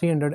300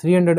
300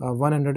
100